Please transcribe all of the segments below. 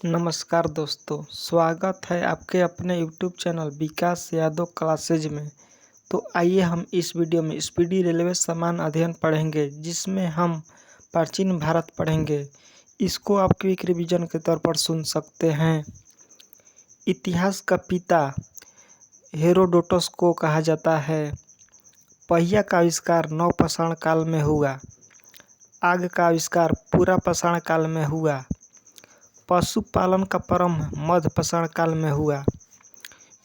नमस्कार दोस्तों, स्वागत है आपके अपने YouTube चैनल विकास यादव क्लासेज में। तो आइए हम इस वीडियो में स्पीडी रेलवे समान अध्ययन पढ़ेंगे, जिसमें हम प्राचीन भारत पढ़ेंगे। इसको आप क्विक रिवीजन के तौर पर सुन सकते हैं। इतिहास का पिता हेरोडोटस को कहा जाता है। पहिया का आविष्कार नवपाषाण काल में हुआ। आग का आविष्कार पूरा पाषाण काल में हुआ। पशुपालन का प्रारंभ मध्यपाषाण काल में हुआ।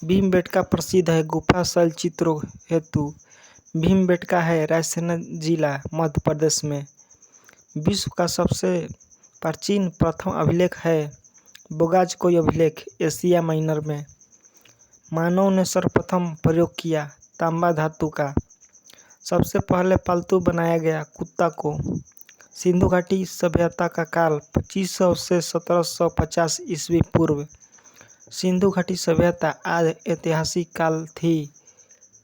भीमबेटका प्रसिद्ध है गुफा शैल चित्रों हेतु। भीमबेटका है रायसेन जिला मध्य प्रदेश में। विश्व का सबसे प्राचीन प्रथम अभिलेख है बोगाजकोई अभिलेख, एशिया माइनर में। मानव ने सर्वप्रथम प्रयोग किया तांबा धातु का। सबसे पहले पालतू बनाया गया कुत्ता को। सिंधु घाटी सभ्यता का काल 2500 से 1750 ईस्वी पूर्व। सिंधु घाटी सभ्यता आज ऐतिहासिक काल थी।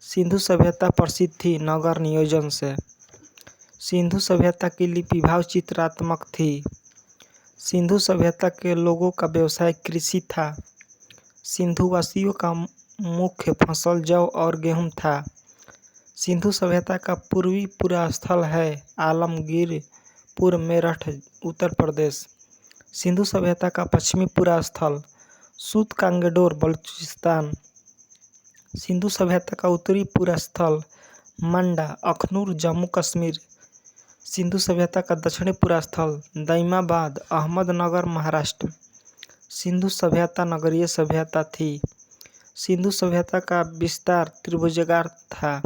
सिंधु सभ्यता प्रसिद्ध थी नगर नियोजन से। सिंधु सभ्यता की लिपि भाव चित्रात्मक थी। सिंधु सभ्यता के लोगों का व्यवसाय कृषि था। सिंधुवासियों का मुख्य फसल जौ और गेहूं था। सिंधु सभ्यता का पूर्वी पूरा स्थल है आलमगीरपुर, मेरठ, उत्तर प्रदेश। सिंधु सभ्यता का पश्चिमी पूरा स्थल सूत कांगेडोर, बलूचिस्तान। सिंधु सभ्यता का उत्तरी पूरा स्थल मंडा, अखनूर, जम्मू कश्मीर। सिंधु सभ्यता का दक्षिणी पूरा स्थल दैमाबाद, अहमदनगर, महाराष्ट्र। सिंधु सभ्यता नगरीय सभ्यता थी। सिंधु सभ्यता का विस्तार त्रिभुजाकार था।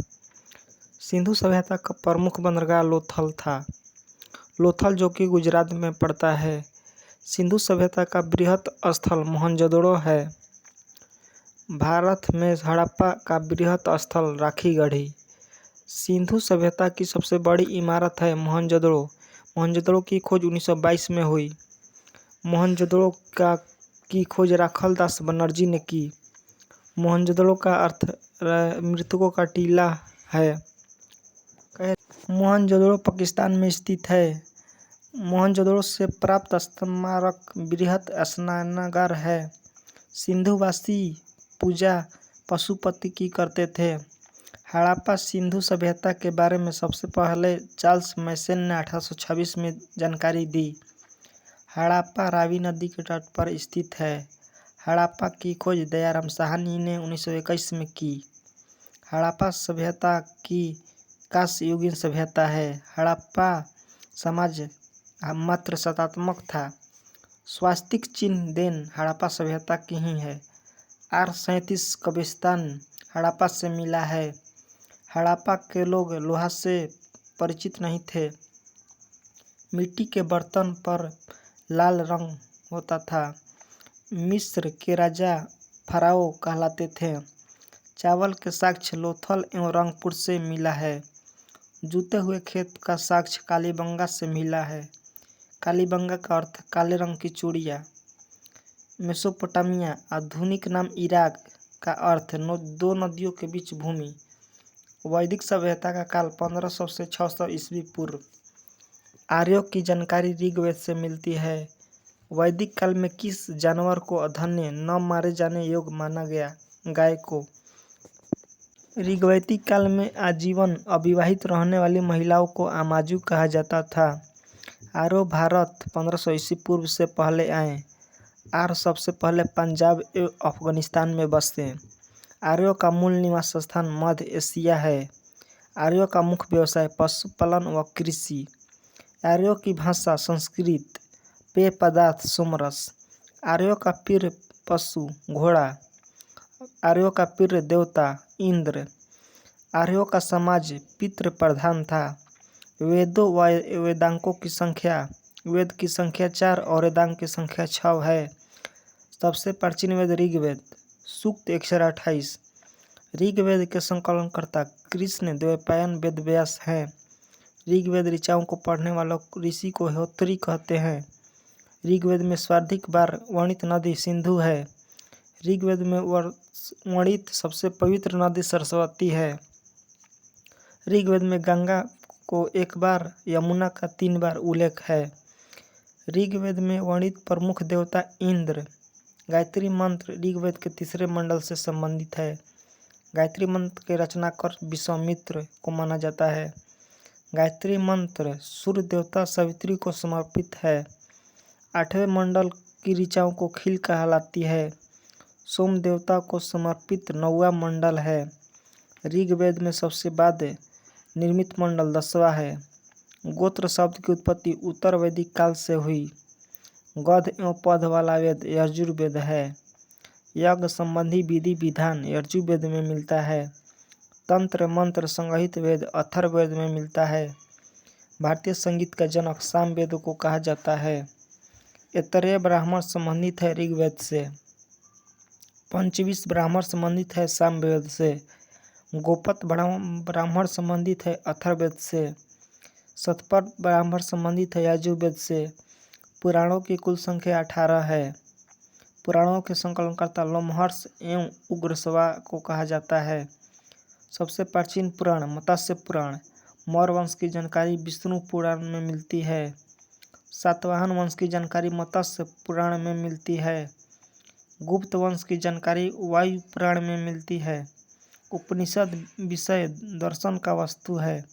सिंधु सभ्यता का प्रमुख बंदरगाह लोथल था। लोथल जो कि गुजरात में पड़ता है। सिंधु सभ्यता का बृहत स्थल मोहनजोदड़ो है। भारत में हड़प्पा का बृहत स्थल राखीगढ़ी। सिंधु सभ्यता की सबसे बड़ी इमारत है मोहनजोदड़ो। मोहनजोदड़ो की खोज 1922 में हुई। मोहनजोदड़ो की खोज राखल दास बनर्जी ने की। मोहनजोदड़ो का अर्थ मृतकों का टीला है। मोहनजोदड़ो पाकिस्तान में स्थित है। मोहनजोदड़ो से प्राप्त स्मारक बृहत स्नानागार है। सिंधुवासी पूजा पशुपति की करते थे। हड़प्पा सिंधु सभ्यता के बारे में सबसे पहले चार्ल्स मैसन ने 1826 में जानकारी दी। हड़प्पा रावी नदी के तट पर स्थित है। हड़प्पा की खोज दयाराम साहनी ने 1921 में की। हड़प्पा सभ्यता की कांस्ययुगीन सभ्यता है। हड़प्पा समाज मात्र सतात्मक था। स्वास्तिक चिन्ह देन हड़प्पा सभ्यता की ही है। R37 कब्रिस्तान हड़प्पा से मिला है। हड़प्पा के लोग लोहा से परिचित नहीं थे। मिट्टी के बर्तन पर लाल रंग होता था। मिस्र के राजा फराओ कहलाते थे। चावल के साक्ष्य लोथल एवं रंगपुर से मिला है। जूते हुए खेत का साक्ष्य कालीबंगा से मिला है। कालीबंगा का अर्थ काले रंग की चूड़ियाँ। मेसोपोटामिया आधुनिक नाम इराक का अर्थ दो नदियों के बीच भूमि। वैदिक सभ्यता का काल 1500 से 600 ईस्वी पूर्व। आर्यों की जानकारी ऋग्वेद से मिलती है। वैदिक काल में किस जानवर को अधन्य न मारे जाने योग्य माना गया? गाय को। ऋग्वैदिक काल में आजीवन अविवाहित रहने वाली महिलाओं को आमाजू कहा जाता था। आर्य भारत 1500 ईस्वी पूर्व से पहले आए। आर्य सबसे पहले पंजाब एवं अफगानिस्तान में बसे। आर्यों का मूल निवास स्थान मध्य एशिया है। आर्यों का मुख्य व्यवसाय पशुपालन व कृषि। आर्यों की भाषा संस्कृत। पेय पदार्थ सोमरस। आर्यों का प्रिय पशु घोड़ा। आर्यों का प्रिय देवता इंद्र। आर्यों का समाज पितृ प्रधान था। वेदों व वेदांकों की संख्या, वेद की संख्या 4 और वेदांग की संख्या 6 है। सबसे प्राचीन वेद ऋग्वेद, सूक्त 128। ऋग्वेद के संकलनकर्ता कृष्ण द्वैपायन वेदव्यास हैं। ऋग्वेद ऋचाओं को पढ़ने वालों ऋषि को होत्री कहते हैं। ऋग्वेद में सर्वाधिक बार वर्णित नदी सिंधु है। ऋग्वेद में वर्णित सबसे पवित्र नदी सरस्वती है। ऋग्वेद में गंगा को 1 बार, यमुना का 3 बार उल्लेख है। ऋग्वेद में वर्णित प्रमुख देवता इंद्र। गायत्री मंत्र ऋग्वेद के तीसरे मंडल से संबंधित है। गायत्री मंत्र के रचनाकार विश्वामित्र को माना जाता है। गायत्री मंत्र सूर्य देवता सावित्री को समर्पित है। 8वें मंडल की ऋचाओं को खील कहलाती है। सोम देवता को समर्पित 9वां मंडल है। ऋग्वेद में सबसे बाद निर्मित मंडल 10वां है। गोत्र शब्द की उत्पत्ति उत्तर वैदिक काल से हुई। गध एवं पद वाला वेद यजुर्वेद है। यज्ञ संबंधी विधि विधान यजुर्वेद में मिलता है। तंत्र मंत्र संग्रहित वेद अथर्ववेद में मिलता है। भारतीय संगीत का जनक सामवेद को कहा जाता है। ऐतरेय ब्राह्मण संबंधित है ऋग्वेद से। पंचविंश ब्राह्मण संबंधित है सामवेद से। गोपत ब्राह्मण संबंधित है अथर्ववेद से। शतपथ ब्राह्मण संबंधित है यजुर्वेद से। पुराणों की कुल संख्या 18 है। पुराणों के संकलनकर्ता लोमहर्ष एवं उग्रश्रवा को कहा जाता है। सबसे प्राचीन पुराण मत्स्य पुराण। मौर्य वंश की जानकारी विष्णु पुराण में मिलती है। सातवाहन वंश की जानकारी मत्स्य पुराण में मिलती है। गुप्त वंश की जानकारी वायु पुराण में मिलती है। उपनिषद विषय दर्शन का वस्तु है।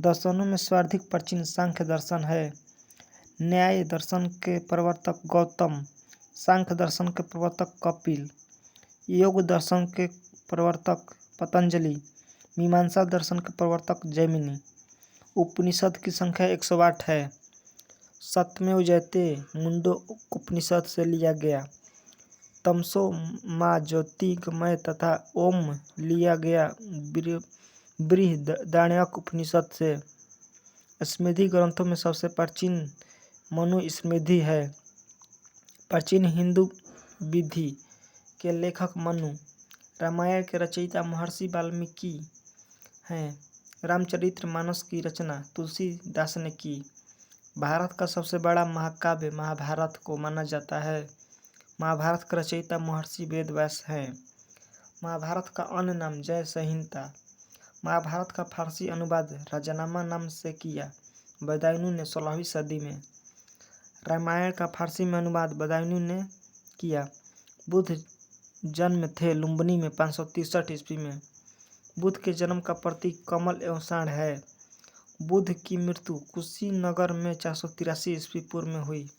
दर्शनों में सर्वाधिक प्राचीन सांख्य दर्शन है। न्याय दर्शन के प्रवर्तक गौतम, सांख्य दर्शन के प्रवर्तक कपिल, योग दर्शन के प्रवर्तक पतंजलि, मीमांसा दर्शन के प्रवर्तक जैमिनी। उपनिषद की संख्या 108 है। सत्यमेव जयते मुंडो उपनिषद से लिया गया। तमसो मा ज्योतिर्गमय तथा ओम लिया गया बृहदारण्यक उपनिषद से। स्मृति ग्रंथों में सबसे प्राचीन मनुस्मृति है। प्राचीन हिंदू विधि के लेखक मनु। रामायण के रचयिता महर्षि वाल्मीकि हैं। रामचरितमानस की रचना तुलसीदास ने की। भारत का सबसे बड़ा महाकाव्य महाभारत को माना जाता है। महाभारत का रचयिता महर्षि वेदव्यास हैं। महाभारत का अन्य नाम जय संहिता। महाभारत का फारसी अनुवाद राजनामा नाम से किया बदायूं ने 16वीं सदी में। रामायण का फारसी में अनुवाद बदायूं ने किया। बुद्ध जन्म थे लुम्बिनी में 563 ईस्वी में। बुद्ध के जन्म का प्रतीक कमल एवं साँड़ है। बुद्ध की मृत्यु कुशीनगर में 483 ईस्वी पूर्व में हुई।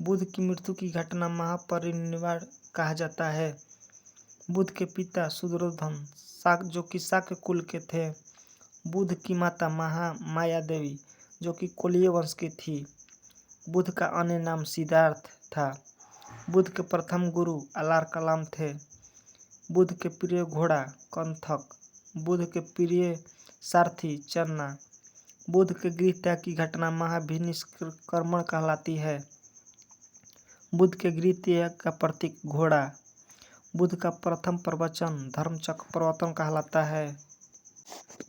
बुद्ध की मृत्यु की घटना महापरिनिर्वाण कहा जाता है। बुद्ध के पिता शूद्रोधन जो कि शाक्य कुल के थे। बुद्ध की माता माया देवी जो कि कोलीय वंश की थी। बुद्ध का अन्य नाम सिद्धार्थ था। बुद्ध के प्रथम गुरु अलार कलाम थे। बुद्ध के प्रिय घोड़ा कंथक। बुद्ध के प्रिय सारथी चरना। बुद्ध के गृह त्याग की घटना महाभिनिष्क्रमण कहलाती है। बुद्ध के गृह त्याग का प्रतीक घोड़ा। बुद्ध का प्रथम प्रवचन धर्मचक्र प्रवर्तन कहलाता है।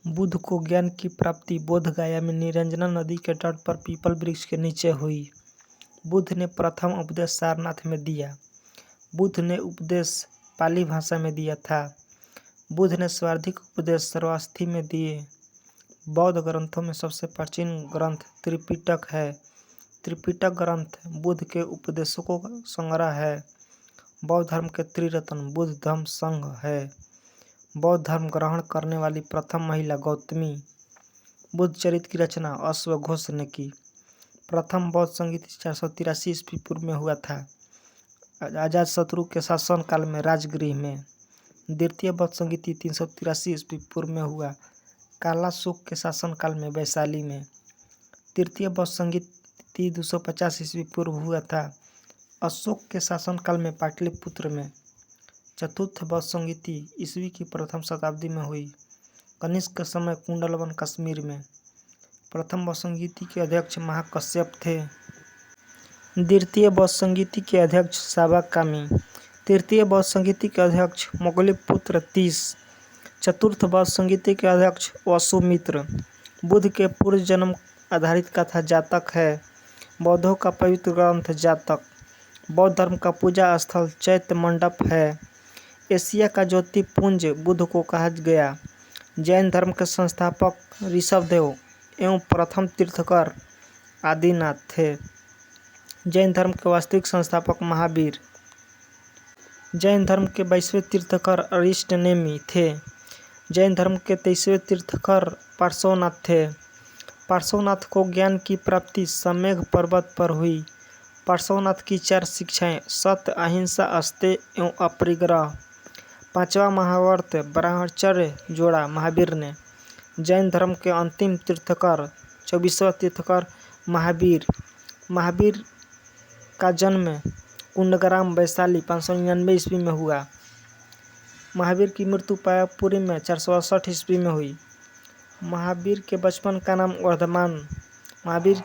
बुद्ध को ज्ञान की प्राप्ति बोधगया में निरंजना नदी के तट पर पीपल वृक्ष के नीचे हुई। बुद्ध ने प्रथम उपदेश सारनाथ में दिया। बुद्ध ने उपदेश पाली भाषा में दिया था। बुद्ध ने सर्वाधिक उपदेश श्रावस्ती में दिए। बौद्ध ग्रंथों में सबसे प्राचीन ग्रंथ त्रिपिटक है। त्रिपिटक ग्रंथ बुद्ध के उपदेशों का संग्रह है। बौद्ध धर्म के त्रिरत्न बुद्ध धम्म संघ है। बौद्ध धर्म ग्रहण करने वाली प्रथम महिला गौतमी। बुद्ध चरित्र की रचना अश्वघोष ने की। प्रथम बौद्ध संगीत 483 ईस्वी पूर्व में हुआ था। अजातशत्रु के शासन काल में राजगृह में। द्वितीय बौद्ध संगीति 383 ईस्वी पूर्व में हुआ। कालाशोक के शासन काल में वैशाली में। तृतीय बौद्ध संगीति 250 ईस्वी पूर्व हुआ था। अशोक के शासनकाल में पाटलिपुत्र में। चतुर्थ बौद्ध संगीति ईस्वी की प्रथम शताब्दी में हुई। कनिष्क के समय कुंडलवन कश्मीर में। प्रथम बौद्ध संगीति के अध्यक्ष महाकश्यप थे। द्वितीय बौद्ध संगीति के अध्यक्ष साबाकामी। तृतीय बौद्ध संगीति के अध्यक्ष मोगलीपुत्र 30। चतुर्थ बौद्ध संगीति के अध्यक्ष वसुमित्र। बुद्ध के पूर्व जन्म आधारित कथा जातक है। बौद्धों का पवित्र ग्रंथ जातक। बौद्ध धर्म का पूजा स्थल चैत्य मंडप है। एशिया का ज्योतिपुंज बुद्ध को कहा गया। जैन धर्म के संस्थापक ऋषभदेव एवं प्रथम तीर्थकर आदिनाथ थे। जैन धर्म के वास्तविक संस्थापक महावीर। जैन धर्म के 22वें तीर्थंकर अरिष्टनेमी थे। जैन धर्म के 23वें तीर्थंकर पार्श्वनाथ थे। पार्श्वनाथ को ज्ञान की प्राप्ति सम्यक पर्वत पर हुई। पार्श्वनाथ की 4 शिक्षाएं सत्य, अहिंसा, अस्तेय एवं अपरिग्रह। 5वां महाव्रत ब्रह्मचर्य जोड़ा महावीर ने। जैन धर्म के अंतिम तीर्थंकर 24वां तीर्थंकर महावीर। महावीर का जन्म कुंडग्राम वैशाली 599 ईस्वी में हुआ। महावीर की मृत्यु पायापुरी में 468 ईस्वी में हुई। महावीर के बचपन का नाम वर्धमान। महावीर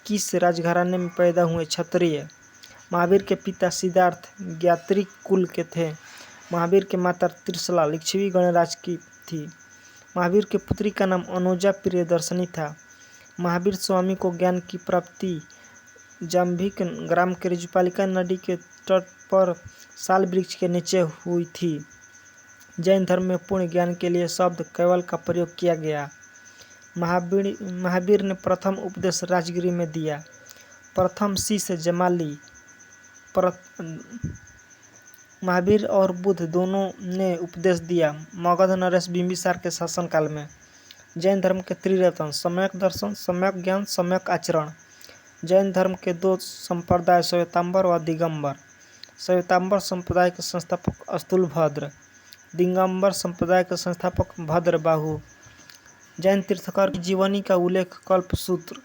किस राजघराने में पैदा हुए? क्षत्रिय। महावीर के पिता सिद्धार्थ ज्ञात्री कुल के थे। महावीर के माता त्रिशला लिच्छवी गणराज की थी। महावीर के पुत्री का नाम अनुजा प्रियदर्शनी था। महावीर स्वामी को ज्ञान की प्राप्ति जाम्भिक ग्राम के ऋजुपालिका नदी के तट पर साल वृक्ष के नीचे हुई थी। जैन धर्म में पूर्ण ज्ञान के लिए शब्द कैवल का प्रयोग किया गया। महावीर ने प्रथम उपदेश राजगिरी में दिया। प्रथम शिष्य जमाली। महावीर और बुद्ध दोनों ने उपदेश दिया मगध नरेश बिंबिसार के शासनकाल में। जैन धर्म के त्रिरत्न सम्यक दर्शन, सम्यक ज्ञान, सम्यक आचरण। जैन धर्म के 2 संप्रदाय श्वेतांबर व दिगंबर। श्वेतांबर संप्रदाय के संस्थापक स्थूलभद्र। दिगंबर संप्रदाय के संस्थापक भद्रबाहु। जैन तीर्थंकर की जीवनी का उल्लेख कल्पसूत्र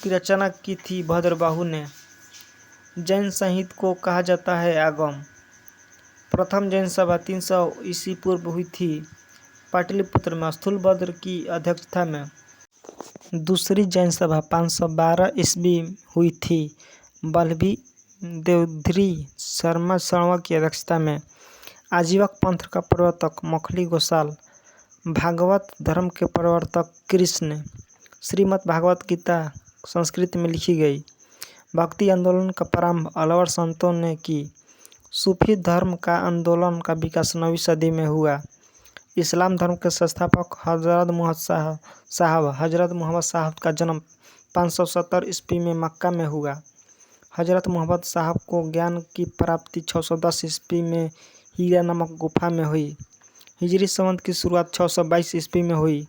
की रचना की थी भद्रबाहु ने। जैन साहित्य को कहा जाता है आगम। प्रथम जैन सभा 300 ईस्वी पूर्व हुई थी पाटलिपुत्र में स्थूलभद्र की अध्यक्षता में। दूसरी जैन सभा 512 ईस्वी हुई थी बल्लभी देवधरी शर्मा शर्मा की अध्यक्षता में। आजीवक पंथ का प्रवर्तक मखली गोसाल। भागवत धर्म के प्रवर्तक कृष्ण। श्रीमद् भागवत गीता संस्कृत में लिखी गई। भक्ति आंदोलन का प्रारंभ अलवर संतों ने की। सूफी धर्म का आंदोलन का विकास 9वीं सदी में हुआ। इस्लाम धर्म के संस्थापक हजरत मोहम्मद साहब का जन्म 570 ईस्वी में मक्का में हुआ। हजरत मोहम्मद साहब को ज्ञान की प्राप्ति 610 ईस्वी में हीरा नामक गुफा में हुई। हिजरी संवत की शुरुआत 622 ईस्वी में हुई।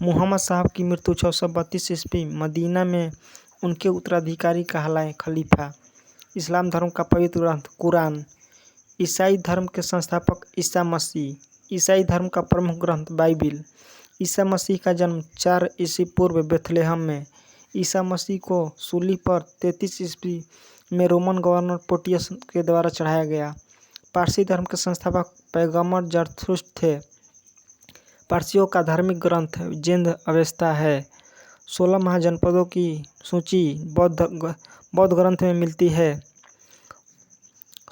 मोहम्मद साहब की मृत्यु 632 ईस्वी मदीना में उनके उत्तराधिकारी कहलाए खलीफा। इस्लाम धर्म का पवित्र ग्रंथ कुरान। ईसाई धर्म के संस्थापक ईसा मसीह। ईसाई धर्म का प्रमुख ग्रंथ बाइबिल। ईसा मसीह का जन्म 4 ईस्वी पूर्व बेथलेहम में। ईसा मसीह को सूली पर 33 ईस्वी में रोमन गवर्नर पोटियस के द्वारा चढ़ाया गया। पारसी धर्म के संस्थापक पैगम्बर जरथुस्त्र थे। पारसियों का धार्मिक ग्रंथ जिंद अवेस्ता है। 16 महाजनपदों की सूची बौद्ध ग्रंथ में मिलती है।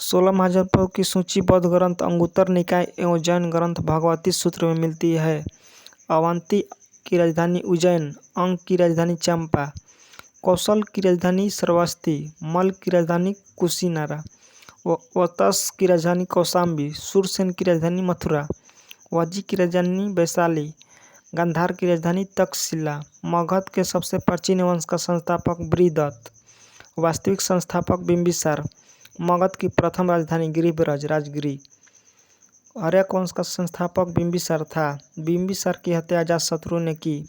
16 महाजनपदों की सूची बौद्ध ग्रंथ अंगुत्तर निकाय एवं जैन ग्रंथ भगवती सूत्र में मिलती है। अवंती की राजधानी उज्जैन, अंग की राजधानी चंपा, कौशल की राजधानी श्रावस्ती, मल की राजधानी कुशीनारा, वत्स की राजधानी कौशाम्बी, शूरसेन की राजधानी मथुरा, वज्जी की राजधानी वैशाली, गांधार की राजधानी तक्षशिला। मगध के सबसे प्राचीन वंश का संस्थापक बृहदत्त। वास्तविक संस्थापक बिंबिसार। मगध की प्रथम राजधानी गिरिब्रज राजगिरी। आर्यक वंश का संस्थापक बिंबिसार था। बिंबिसार की हत्या अजातशत्रु ने की।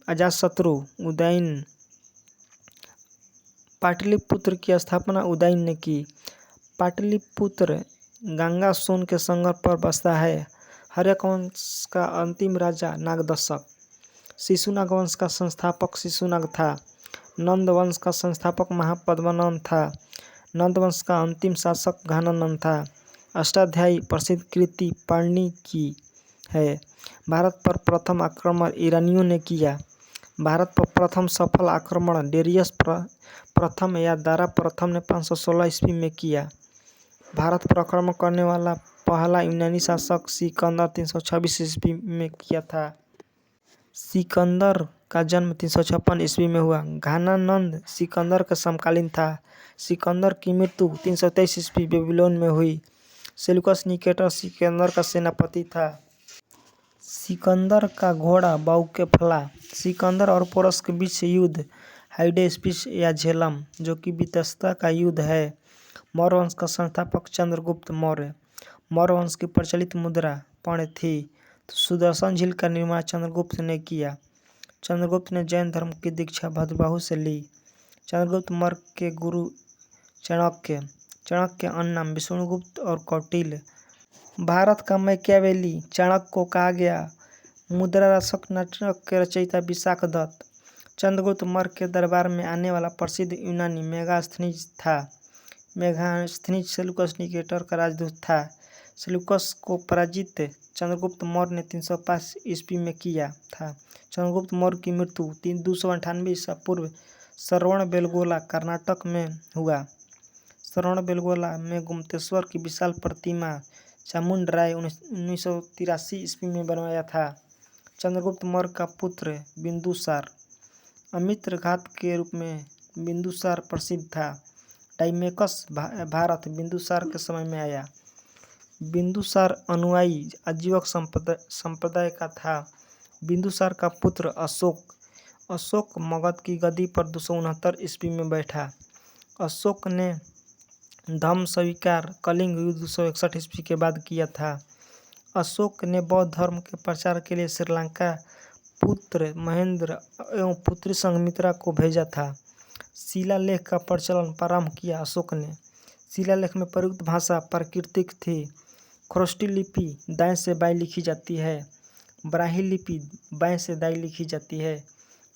अजातशत्रु उदयन। पाटलिपुत्र की स्थापना उदयन ने की। पाटलिपुत्र गंगा सोन के संगम पर बसता है। हर्यक वंश का अंतिम राजा नागदशक। शिशुनाग वंश का संस्थापक शिशुनाग था। नंद वंश का संस्थापक महापद्मनंद था। नंद वंश का अंतिम शासक घनानंद था। अष्टाध्यायी प्रसिद्ध कृति पाणिनि की है। भारत पर प्रथम आक्रमण ईरानियों ने किया। भारत पर प्रथम सफल आक्रमण डेरियस प्रथम या दारा प्रथम ने 516 ईस्वी में किया। भारत पर आक्रमण करने वाला पहला यूनानी शासक सिकंदर 326 ईस्वी में किया था। सिकंदर का जन्म 356 ईस्वी में हुआ। घनानंद सिकंदर का समकालीन था। सिकंदर की मृत्यु 323 ईस्वी बेबीलोन में हुई। सेल्यूकस निकेटर सिकंदर का सेनापति था। सिकंदर का घोड़ा बाउकेफला। सिकंदर और पोरस के बीच युद्ध हाइडेस्पिस या झेलम, जो कि वितस्ता का युद्ध है। मौर्य वंश का संस्थापक चंद्रगुप्त मौर्य। मौर्य वंश की प्रचलित मुद्रा पर्ण थी। तो सुदर्शन झील का निर्माण चंद्रगुप्त ने किया। चंद्रगुप्त ने जैन धर्म की दीक्षा भद्रबाहु से ली। चंद्रगुप्त मौर्य के गुरु चाणक्य। चाणक्य अन्य नाम विष्णुगुप्त और कौटिल्य। भारत का मैकियावेली चाणक्य को कहा गया। मुद्रा रक्षक नाटक के रचयिता विशाख दत्त। चंद्रगुप्त मौर्य के दरबार में आने वाला प्रसिद्ध यूनानी मेगास्थनीज था। मेगास्थनीज सेल्यूकस निकेटर का राजदूत था। सेल्यूकस को पराजित चंद्रगुप्त मौर्य ने 305 ईस्वी में किया था। चंद्रगुप्त मौर्य की मृत्यु 298 ईसा पूर्व श्रवणबेलगोला कर्नाटक में हुआ। श्रवणबेलगोला में गुप्तेश्वर की विशाल प्रतिमा चामुंडराय 1983 ईस्वी में बनवाया था। चंद्रगुप्त मौर्य का पुत्र बिंदुसार अमित्र घात के रूप में बिंदुसार प्रसिद्ध था। डाइमेकस भारत बिंदुसार के समय में आया। बिंदुसार अनुयायी आजीवक संप्रदाय का था। बिंदुसार का पुत्र अशोक मगध की गद्दी पर 269 ईस्वी में बैठा। अशोक ने धम्म स्वीकार कलिंग युद्ध 261 ईस्वी के बाद किया था। अशोक ने बौद्ध धर्म के प्रचार के लिए श्रीलंका पुत्र महेंद्र एवं पुत्री संघमित्रा को भेजा था। शिलालेख का प्रचलन प्रारंभ किया अशोक ने। शिलालेख में प्रयुक्त भाषा प्राकृतिक थी। खरोष्टी लिपि दाएं से बाएं लिखी जाती है। ब्राह्मी लिपि बाएं से दाएं लिखी जाती है।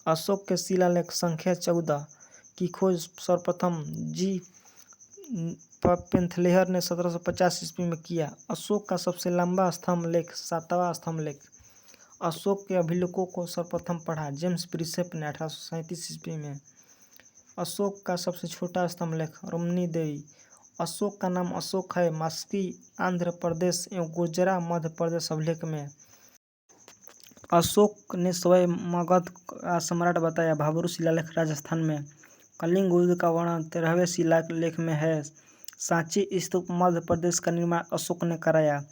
अशोक के शिलालेख संख्या 14 की खोज सर्वप्रथम जी पेंथलेहर ने 1750 ईस्वी में किया। अशोक का सबसे लंबा स्तंभ लेख 7वां स्तंभ लेख। अशोक के अभिलेखों को सर्वप्रथम पढ़ा जेम्स प्रिसेप ने 1837 ईस्वी में। अशोक का सबसे छोटा स्तंभ लेख रुक्मिणी देवी। अशोक का नाम अशोक है मास्की आंध्र प्रदेश एवं गुजरा मध्य प्रदेश अभिलेख में। अशोक ने स्वयं मगध का सम्राट बताया। भाबरू शिलालेख राजस्थान में। कलिंग युद्ध का वर्णन 13वें शिलालेख में है। सांची स्तूप मध्य प्रदेश का निर्माण अशोक ने कराया।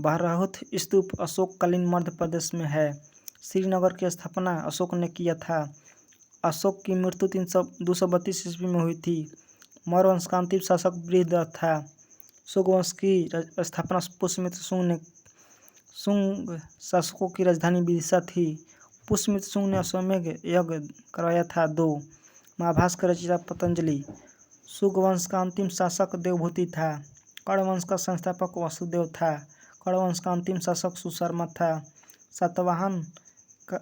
बहराहुत स्तूप अशोककालीन मध्य प्रदेश में है। श्रीनगर की स्थापना अशोक ने किया था। अशोक की मृत्यु 232 ईस्वी में हुई थी। मौर्य वंश का अंतिम शासक बृहद्रथ था। शुंग वंश की स्थापना पुष्यमित्र शुंग ने। शुंग शासकों की राजधानी विदिशा थी। पुष्यमित्र शुंग ने अश्वमेध यज्ञ करवाया था। 2 महाभारत के रचयिता पतंजलि। शुंग वंश का अंतिम शासक देवभूति था। कर्ण वंश का संस्थापक वसुदेव था। कर्ण वंश का अंतिम शासक सुशर्मा था। सातवाहन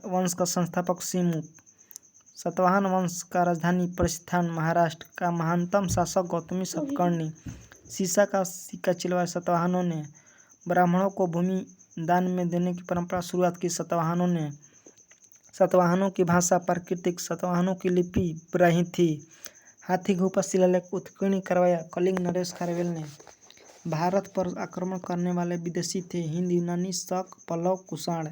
वंश का संस्थापक सिमुक। सातवाहन वंश का राजधानी प्रस्थान महाराष्ट्र का महानतम शासक गौतमी सातकर्णी। सीसा का सिक्का चिलवाया सातवाहनों ने। ब्राह्मणों को भूमि दान में देने की परंपरा शुरुआत की सातवाहनों ने। सातवाहनों की भाषा प्राकृतिक। सातवाहनों की लिपि ब्राह्मी थी। हाथी गुफा शिलालेख उत्कीर्ण करवाया कलिंग नरेश खारवेल ने। भारत पर आक्रमण करने वाले विदेशी थे हिंद यूनानी शक पल्लव कुषाण।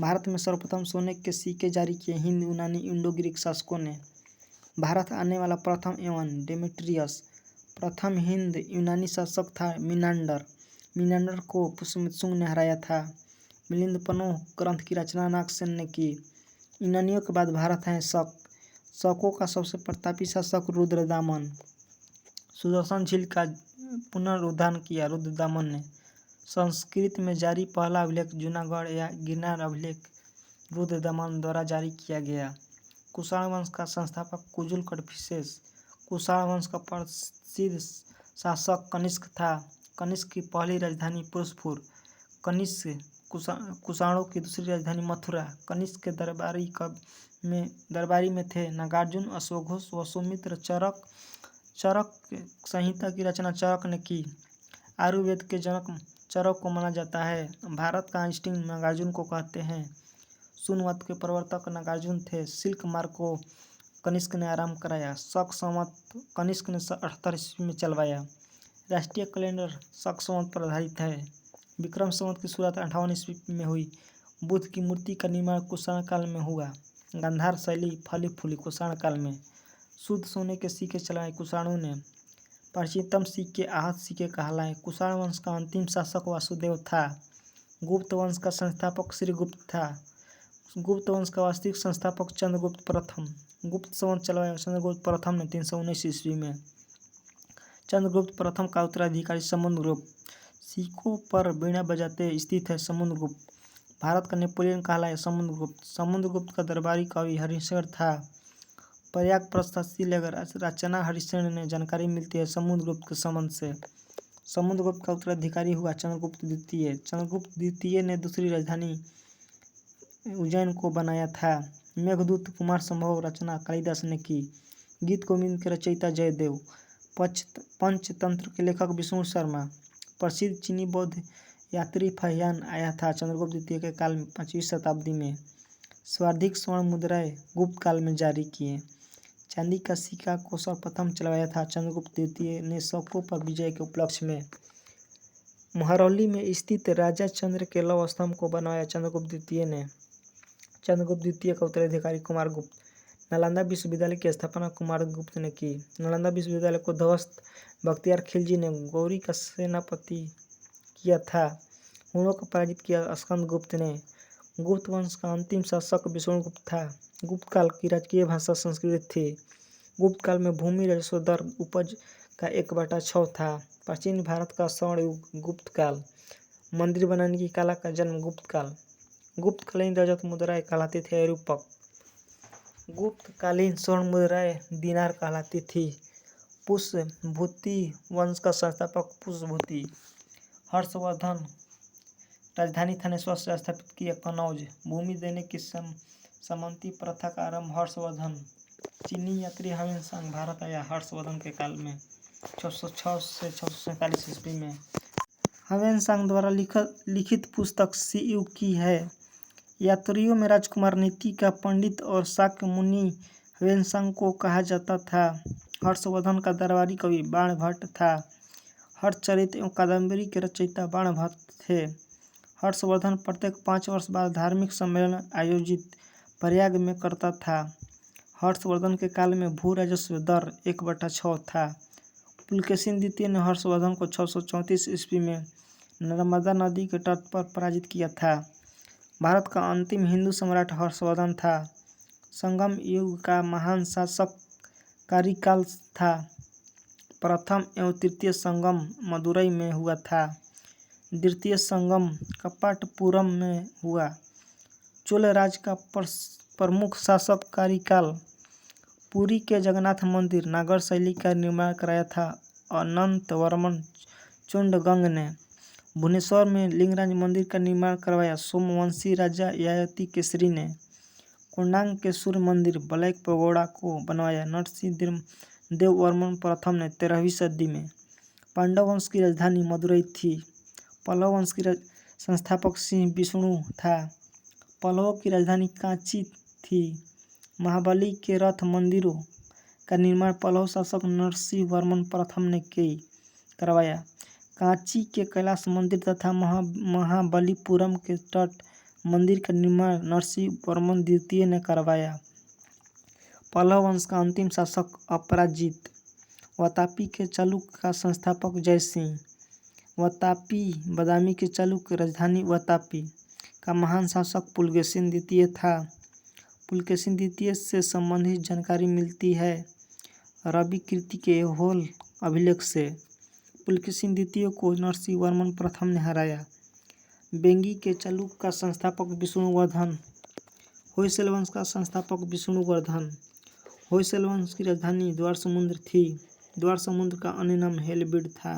भारत में सर्वप्रथम सोने के सिक्के जारी किए हिंद यूनानी इंडो ग्रीक शासकों ने। भारत आने वाला प्रथम एवं डेमेट्रियस। प्रथम हिंद यूनानी शासक था मिनांडर। मिनांडर को पुष्यमित्र शुंग ने हराया था। मिलिंद पनोह ग्रंथ की रचना नागसेन ने की। यूनानियों के बाद भारत हैं शक। शकों का सबसे प्रतापी शासक रुद्रदामन। सुदर्शन झील का पुनरुद्धार किया रुद्रदामन ने। संस्कृत में जारी पहला अभिलेख जूनागढ़ या गिरनार अभिलेख रुद्रदामन द्वारा जारी किया गया। कुषाण वंश का संस्थापक कुजुल कडफिसेस। कुषाण वंश का प्रसिद्ध शासक कनिष्क था। कनिष्क की पहली राजधानी पुरुषपुर। कनिष्क कुषाणों की दूसरी राजधानी मथुरा। कनिष्क के दरबारी में थे नागार्जुन अश्वघोष वसुमित्र चरक। चरक संहिता की रचना चरक ने की। आयुर्वेद के जनक चरक को माना जाता है। भारत का आइंस्टीन नागार्जुन को कहते हैं। शून्यवाद के प्रवर्तक नागार्जुन थे। सिल्क मार्ग को कनिष्क ने आरंभ कराया। शक संवत कनिष्क ने 78 ईस्वी में चलवाया। राष्ट्रीय कैलेंडर शक संवत पर आधारित है। विक्रम संवत की शुरुआत 58 ईस्वी में हुई। बुद्ध की मूर्ति का निर्माण कुषाण काल में हुआ। गांधार शैली फली फूली कुषाण काल में। शुद्ध सोने के सिक्के चलाए कुषाणों ने। प्राचीनतम सिक्के आहत सिक्के कहलाए। कुषाण वंश का अंतिम शासक वासुदेव था। गुप्त वंश का संस्थापक श्रीगुप्त था। गुप्त वंश का वास्तविक संस्थापक चंद्रगुप्त प्रथम। गुप्त संवत चलवाया चंद्रगुप्त प्रथम ने 319 ईस्वी में। चंद्रगुप्त प्रथम का उत्तराधिकारी समुद्रगुप्त। सिक्कों पर बीणा बजाते स्थित है समुद्रगुप्त। भारत का नेपोलियन कहलाया समुद्रगुप्त। समुद्रगुप्त का दरबारी कवि हरिशरण था। प्रयाग प्रस्थाशील रचना हरिशरण ने जानकारी मिलती है समुद्रगुप्त के संबंध से। समुद्रगुप्त का उत्तराधिकारी हुआ चंद्रगुप्त द्वितीय। चंद्रगुप्त द्वितीय ने दूसरी राजधानी उज्जैन को बनाया था। मेघदूत कुमार संभव रचना कालिदास ने की। गीत गोविंद के रचयिता जयदेव। पंचतंत्र के लेखक विष्णु शर्मा। प्रसिद्ध चीनी बौद्ध यात्री फहियान आया था चंद्रगुप्त द्वितीय के काल में 5वीं शताब्दी में। सर्वाधिक स्वर्ण मुद्राएं गुप्त काल में जारी किए। चांदी का सिक्का को सर्वप्रथम चलवाया था चंद्रगुप्त द्वितीय ने शकों पर विजय के उपलक्ष्य में। महरौली में स्थित राजा चंद्र के लौह स्तंभ को बनवाया चंद्रगुप्त द्वितीय ने। चंद्रगुप्त द्वितीय का उत्तराधिकारी कुमार गुप्त। नालंदा विश्वविद्यालय की स्थापना कुमार गुप्त ने की। नालंदा विश्वविद्यालय को ध्वस्त बख्तियार खिलजी ने गौरी का सेनापति किया था। हुणों को पराजित किया स्कंद गुप्त ने। गुप्त वंश का अंतिम शासक विष्णुगुप्त था। गुप्त काल की राजकीय भाषा संस्कृत थी। गुप्त काल में भूमि राजस्व दर उपज का 1/6 था। प्राचीन भारत का स्वर्ण युग गुप्त काल। मंदिर बनाने की कला का जन्म गुप्त काल। गुप्तकालीन रजत मुद्राएं कहलाती थी रूपक। गुप्तकालीन स्वर्ण मुद्राएं दीनार कहलाती थी। पुष्यभूति वंश का संस्थापक पुष्यभूति। हर्षवर्धन राजधानी थानेश्वर से स्थापित किया कनौज। भूमि देने की समंती प्रथा का आरंभ हर्षवर्धन। चीनी यात्री ह्वेनसांग भारत आया हर्षवर्धन के काल में 606 से 647 ईस्वी में। ह्वेनसांग द्वारा लिखित पुस्तक सी युग की है। यात्रियों में राजकुमार नीति का पंडित और शाक्य मुनि ह्वेनसांग को कहा जाता था। हर्षवर्धन का दरबारी कवि बाणभट्ट था। हर्षचरित एवं कादम्बरी के रचयिता बाणभट्ट थे। हर्षवर्धन प्रत्येक 5 वर्ष बाद धार्मिक सम्मेलन आयोजित प्रयाग में करता था। हर्षवर्धन के काल में भू राजस्व दर 1/6 था। पुलकेशिन द्वितीय ने हर्षवर्धन को 634 ईस्वी में नर्मदा नदी के तट पर पराजित किया था। भारत का अंतिम हिंदू सम्राट हर्षवर्धन था। संगम युग का महान शासक कार्यकाल था। प्रथम एवं तृतीय संगम मदुरई में हुआ था। द्वितीय संगम कपाटपुरम में हुआ। चोल राज का प्रमुख शासक कार्यकाल। पुरी के जगन्नाथ मंदिर नागर शैली का निर्माण कराया था अनंतवर्मन चोंडगंग ने। भुवनेश्वर में लिंगराज मंदिर का निर्माण करवाया सोमवंशी राजा ययाति केसरी ने। कोंडांग के सूर्य मंदिर ब्लैक पगोड़ा को बनवाया नरसिंह देववर्मन प्रथम ने 13वीं सदी में। पांडव वंश की राजधानी मदुरई थी। पल्लव वंश की संस्थापक सिंह विष्णु था। पल्लवों की राजधानी कांची थी। महाबली के रथ मंदिरों का निर्माण पल्लव शासक नरसिंह वर्मन प्रथम ने करवाया। कांची के कैलाश मंदिर तथा महाबलीपुरम के तट मंदिर का निर्माण नरसिंह वर्मन द्वितीय ने करवाया। पल्लव वंश का अंतिम शासक अपराजित। वातापी के चालुक्य का संस्थापक जयसिंह। वातापी बादामी के चालुक्य राजधानी वातापी का महान शासक पुलकेशिन द्वितीय था। पुलकेशिन द्वितीय से संबंधित जानकारी मिलती है रवि कीर्ति के ऐहोल अभिलेख से। पुलकेशिन द्वितीय को नरसिंह वर्मन प्रथम ने हराया। बेंगी के चालुक्य का संस्थापक विष्णुवर्धन। होयसल वंश का संस्थापक विष्णुवर्धन। होयसल वंश की राजधानी द्वार समुद्र थी। द्वार समुद्र का अन्य नाम हेलबिड था।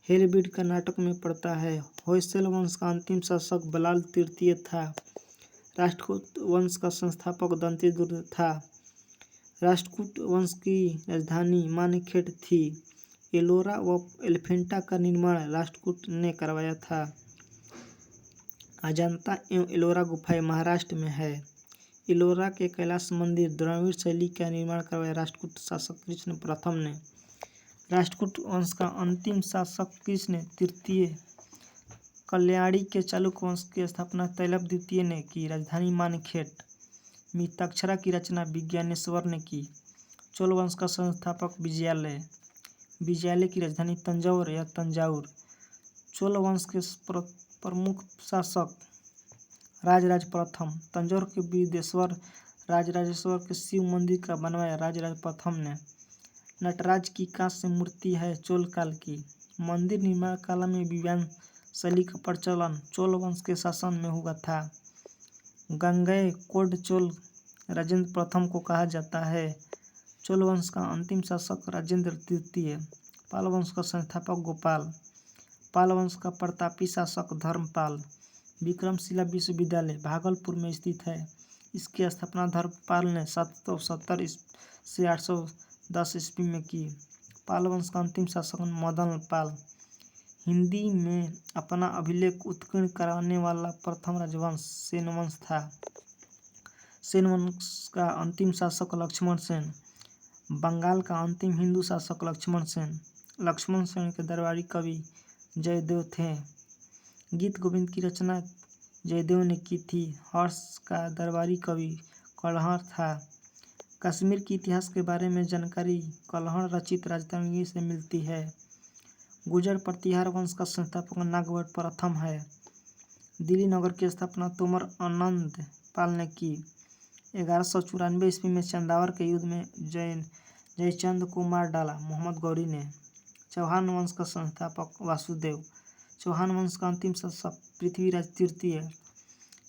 हेलबिड कर्नाटक में पड़ता है। होयसल वंश का अंतिम शासक बलाल तृतीय था। राष्ट्रकूट वंश का संस्थापक दंतेदुर्ग था। राष्ट्रकूट वंश की राजधानी मानेखेड़ थी। एलोरा व एलिफेंटा का निर्माण राष्ट्रकूट ने करवाया था। अजंता एवं एलोरा गुफाएं महाराष्ट्र में है। एलोरा के कैलाश मंदिर द्रविड़ शैली का निर्माण करवाया राष्ट्रकूट शासक कृष्ण प्रथम ने। राष्ट्रकूट वंश का अंतिम शासक कृष्ण तृतीय। कल्याणी के चालुक्य वंश की स्थापना तैलप द्वितीय ने की। राजधानी मानेखेड़। मिताक्षरा की रचना विज्ञानेश्वर ने की। चोल वंश का संस्थापक विजयालय। विजयालय की राजधानी तंजौर या तंजाउर। चोल वंश के प्रमुख शासक राजराज प्रथम तंजौर के बिदेश्वर राजराजेश्वर के शिव मंदिर का बनवाया राजराज प्रथम ने। नटराज की कांस्य मूर्ति है चोल काल की। मंदिर निर्माण काल में विमान शैली का प्रचलन चोल वंश के शासन में हुआ था। गंगेय कोड चोल राजेंद्र प्रथम को कहा जाता है। चोल वंश का अंतिम शासक राजेंद्र द्वितीय। पाल वंश का संस्थापक गोपाल। पाल वंश का प्रतापी शासक धर्मपाल। विक्रमशिला विश्वविद्यालय भागलपुर में स्थित है। इसकी स्थापना धर्मपाल ने 770 से 810 ईस्वी में की। पाल वंश का अंतिम शासक मदन पाल। हिंदी में अपना अभिलेख उत्कीर्ण कराने वाला प्रथम राजवंश सेन वंश था। सेन वंश का अंतिम शासक लक्ष्मण सेन। बंगाल का अंतिम हिंदू शासक लक्ष्मण सेन। लक्ष्मण सेन के दरबारी कवि जयदेव थे। गीत गोविंद की रचना जयदेव ने की थी। हर्ष का दरबारी कवि कल्हड़ था। कश्मीर के इतिहास के बारे में जानकारी कल्हड़ रचित राजतरंगी से मिलती है। गुर्जर प्रतिहार वंश का संस्थापक नागवट प्रथम है। दिल्ली नगर की स्थापना तोमर आनंद पाल ने की। 1194 ईस्वी में चंदावर के युद्ध में जयचंद को मार डाला मोहम्मद गौरी ने। चौहान वंश का संस्थापक वासुदेव। चौहान वंश का अंतिम शासक पृथ्वीराज तृतीय।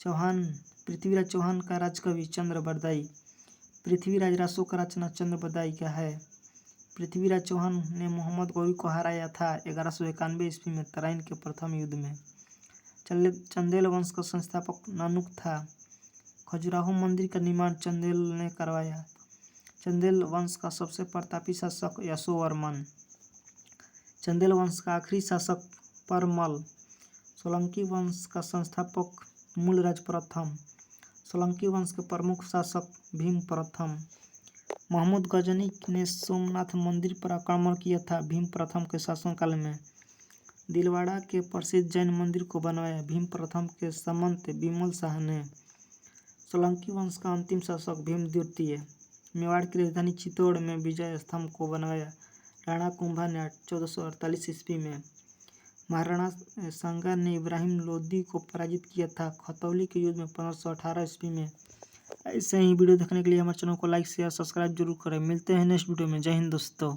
पृथ्वीराज चौहान का राजकवि चंद्रबरदाई। पृथ्वीराज रासो का रचना चंद्रबरदाई का है। पृथ्वीराज चौहान ने मोहम्मद गौरी को हराया था 1191 ईस्वी में तराइन के प्रथम युद्ध में। चंदेल वंश का संस्थापक नानुक था। खजुराहो मंदिर का निर्माण चंदेल ने करवाया। चंदेल वंश का सबसे प्रतापी शासक यशोवर्मन। चंदेल वंश का आखिरी शासक परमल। सोलंकी वंश का संस्थापक मूलराज प्रथम। सोलंकी वंश के प्रमुख शासक भीम प्रथम। महमूद गजनी ने सोमनाथ मंदिर पर आक्रमण किया था भीम प्रथम के शासनकाल में। दिलवाड़ा के प्रसिद्ध जैन मंदिर को बनवाया भीम प्रथम के सामंत विमल शाह ने। सोलंकी वंश का अंतिम शासक भीम द्वितीय। मेवाड़ की राजधानी चित्तौड़ में विजय स्तंभ को बनवाया राणा कुंभा ने 1448 ईस्वी में। महाराणा सांगा ने इब्राहिम लोदी को पराजित किया था खतौली के युद्ध में 1518 ईस्वी में। ऐसे ही वीडियो देखने के लिए हमारे चैनल को लाइक शेयर सब्सक्राइब जरूर करें। मिलते हैं नेक्स्ट वीडियो में। जय हिंद दोस्तों।